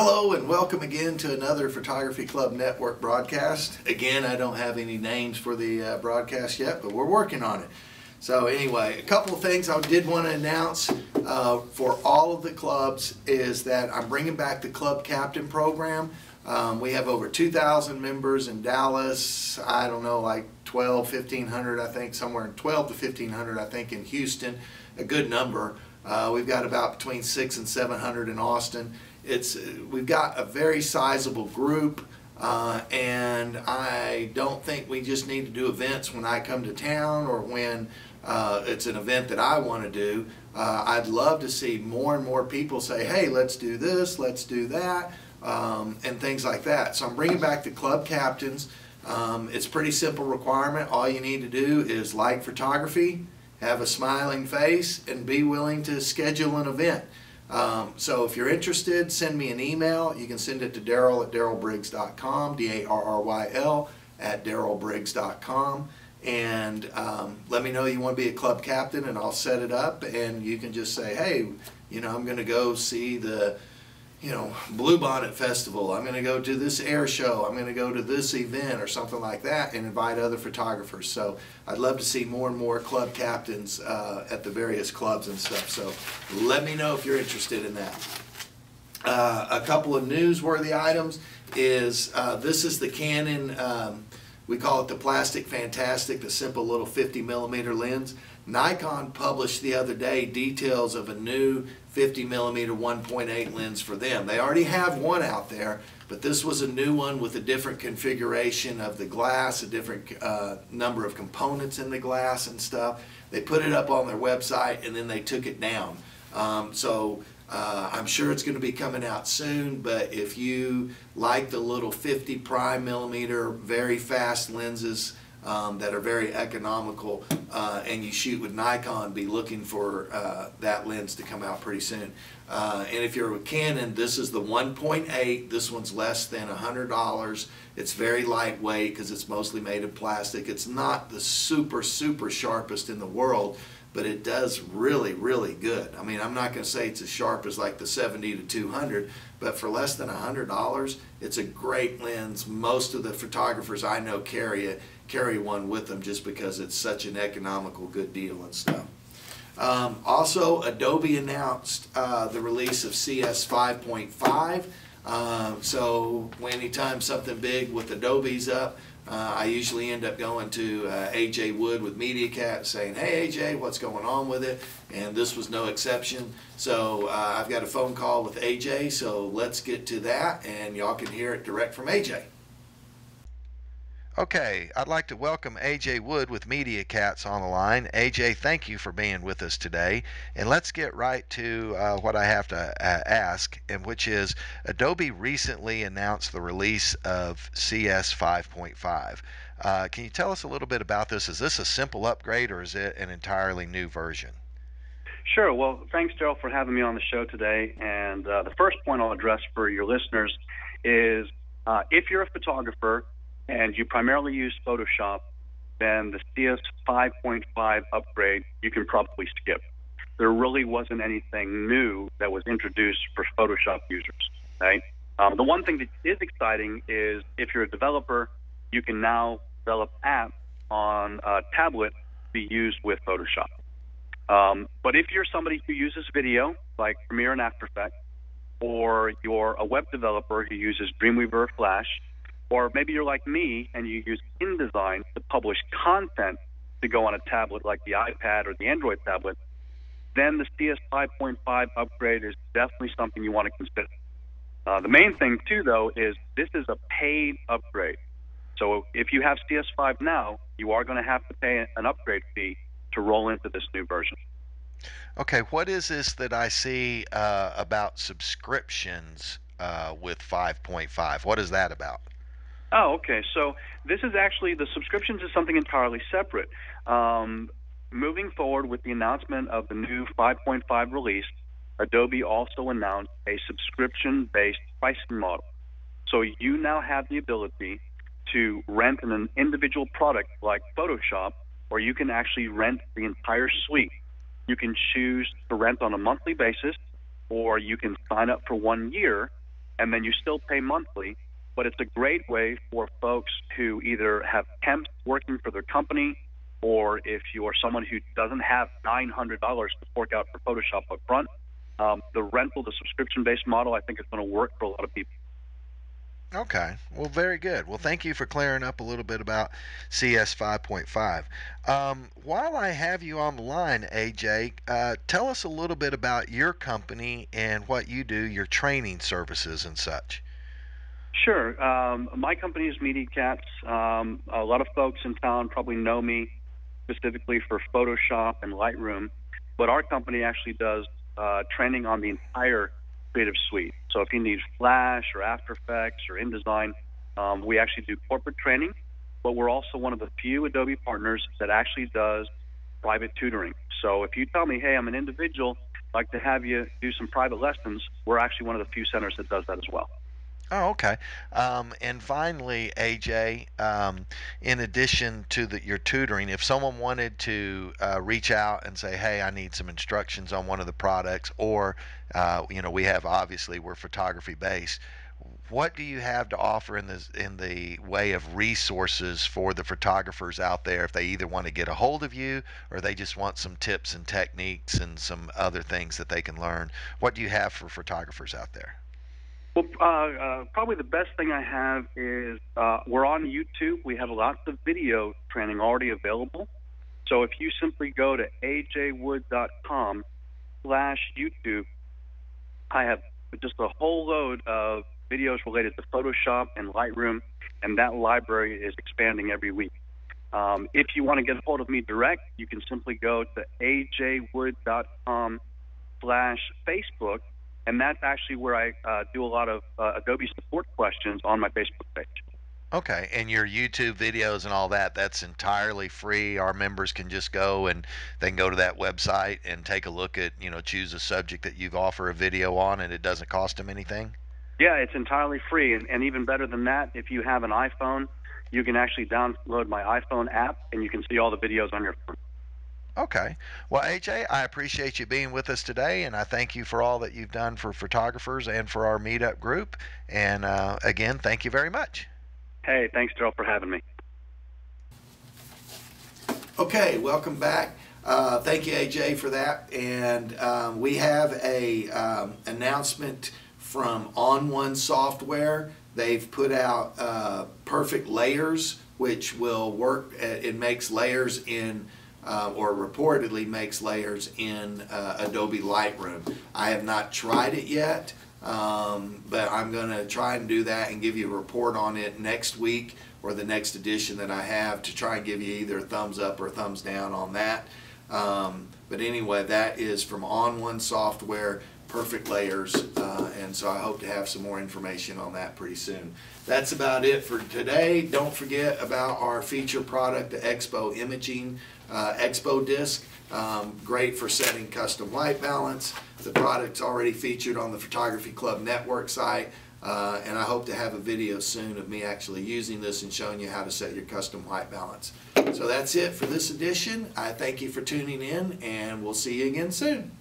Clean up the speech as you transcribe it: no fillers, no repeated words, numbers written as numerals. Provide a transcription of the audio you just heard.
Hello and welcome again to another Photography Club Network broadcast. Again, I don't have any names for the broadcast yet, but we're working on it. So anyway, a couple of things I did want to announce for all of the clubs is that I'm bringing back the Club Captain program. We have over 2,000 members in Dallas, I don't know, like 1,500 I think, somewhere in 12 to 1,500 I think in Houston, a good number. We've got about between 600 and 700 in Austin. We've got a very sizable group, and I don't think we just need to do events when I come to town or when it's an event that I want to do. I'd love to see more and more people say, hey, let's do this, let's do that, and things like that. So I'm bringing back the club captains. It's a pretty simple requirement. All you need to do is like photography, have a smiling face, and be willing to schedule an event. So if you're interested, send me an email. You can send it to Darryl at darrylbriggs.com, D-A-R-R-Y-L at darrylbriggs.com, and let me know you want to be a club captain, and I'll set it up, and you can just say, hey, I'm going to go see the Bluebonnet Festival. I'm going to go to this air show. I'm going to go to this event or something like that and invite other photographers. So I'd love to see more and more club captains at the various clubs and stuff. So let me know if you're interested in that. A couple of newsworthy items is this is the Canon, we call it the Plastic Fantastic, the simple little 50mm lens. Nikon published the other day details of a new 50mm 1.8 lens for them. They already have one out there, but this was a new one with a different configuration of the glass, a different number of components in the glass and stuff. They put it up on their website and then they took it down. I'm sure it's going to be coming out soon, but if you like the little 50 prime millimeter very fast lenses that are very economical, and you shoot with Nikon, be looking for that lens to come out pretty soon. And if you're with Canon, this is the 1.8. This one's less than $100. It's very lightweight because it's mostly made of plastic. It's not the super sharpest in the world, but it does really good. I mean, I'm not going to say it's as sharp as like the 70 to 200, but for less than $100, it's a great lens. Most of the photographers I know carry one with them just because it's such an economical good deal and stuff. Also, Adobe announced the release of CS 5.5. So anytime something big with Adobe's up, I usually end up going to AJ Wood with MediaCat saying, hey AJ, what's going on with it? And this was no exception. So I've got a phone call with AJ, so let's get to that and y'all can hear it direct from AJ. Okay, I'd like to welcome AJ Wood with MediaCats on the line. AJ, thank you for being with us today. And let's get right to what I have to ask, and which is Adobe recently announced the release of CS 5.5. Can you tell us a little bit about this? Is this a simple upgrade or is it an entirely new version? Sure. Well, thanks, Darryl, for having me on the show today. And the first point I'll address for your listeners is if you're a photographer and you primarily use Photoshop, then the CS 5.5 upgrade you can probably skip. There really wasn't anything new that was introduced for Photoshop users. Right? The one thing that is exciting is if you're a developer, you can now develop apps on a tablet to be used with Photoshop. But if you're somebody who uses video, like Premiere and After Effects, or you're a web developer who uses Dreamweaver or Flash, or maybe you're like me and you use InDesign to publish content to go on a tablet like the iPad or the Android tablet, then the CS 5.5 upgrade is definitely something you want to consider. The main thing, too, though, is this is a paid upgrade. So if you have CS5 now, you are going to have to pay an upgrade fee to roll into this new version. Okay, what is this that I see about subscriptions with 5.5? What is that about? Oh, okay. So this is actually, the subscriptions is something entirely separate. Moving forward with the announcement of the new 5.5 release, Adobe also announced a subscription-based pricing model. So you now have the ability to rent an individual product like Photoshop, or you can actually rent the entire suite. You can choose to rent on a monthly basis, or you can sign up for 1 year and then you still pay monthly. But it's a great way for folks who either have temps working for their company, or if you are someone who doesn't have $900 to fork out for Photoshop up front. The rental, the subscription-based model, I think is going to work for a lot of people. Okay, well, very good. Well, thank you for clearing up a little bit about CS 5.5. While I have you on the line, AJ, tell us a little bit about your company and what you do, your training services and such. Sure. My company is Media Cats. A lot of folks in town probably know me specifically for Photoshop and Lightroom, but our company actually does training on the entire Creative Suite. So if you need Flash or After Effects or InDesign, we actually do corporate training, but we're also one of the few Adobe partners that actually does private tutoring. So if you tell me, hey, I'm an individual, I'd like to have you do some private lessons, we're actually one of the few centers that does that as well. Oh, okay. And finally, AJ, in addition to your tutoring, if someone wanted to reach out and say, "Hey, I need some instructions on one of the products," or we have, obviously we're photography based. What do you have to offer in the way of resources for the photographers out there if they either want to get a hold of you or they just want some tips and techniques and some other things that they can learn? What do you have for photographers out there? Well, probably the best thing I have is we're on YouTube. We have lots of video training already available. So if you simply go to ajwood.com/YouTube, I have just a whole load of videos related to Photoshop and Lightroom, and that library is expanding every week. If you want to get a hold of me direct, you can simply go to ajwood.com/Facebook, and that's actually where I do a lot of Adobe support questions on my Facebook page. Okay, and your YouTube videos and all that, that's entirely free. Our members can just go and they can go to that website and take a look at, choose a subject that you offer a video on, and it doesn't cost them anything? Yeah, it's entirely free, and even better than that, if you have an iPhone, you can actually download my iPhone app, and you can see all the videos on your phone. Okay. Well, AJ, I appreciate you being with us today, and I thank you for all that you've done for photographers and for our meetup group. And again, thank you very much. Hey, thanks, Daryl, for having me. Okay, welcome back. Thank you, AJ, for that. And we have a announcement from OnOne Software. They've put out Perfect Layers, which will work. It makes layers in, or reportedly makes layers in Adobe Lightroom. I have not tried it yet, but I'm going to try and do that and give you a report on it next week or the next edition that I have to try and give you either a thumbs up or a thumbs down on that. But anyway, that is from OnOne Software, Perfect Layers, and so I hope to have some more information on that pretty soon. That's about it for today. Don't forget about our feature product, the Expo Imaging Expo Disc. Great for setting custom white balance. The product's already featured on the Photography Club Network site, and I hope to have a video soon of me actually using this and showing you how to set your custom white balance. So that's it for this edition. I thank you for tuning in, and we'll see you again soon.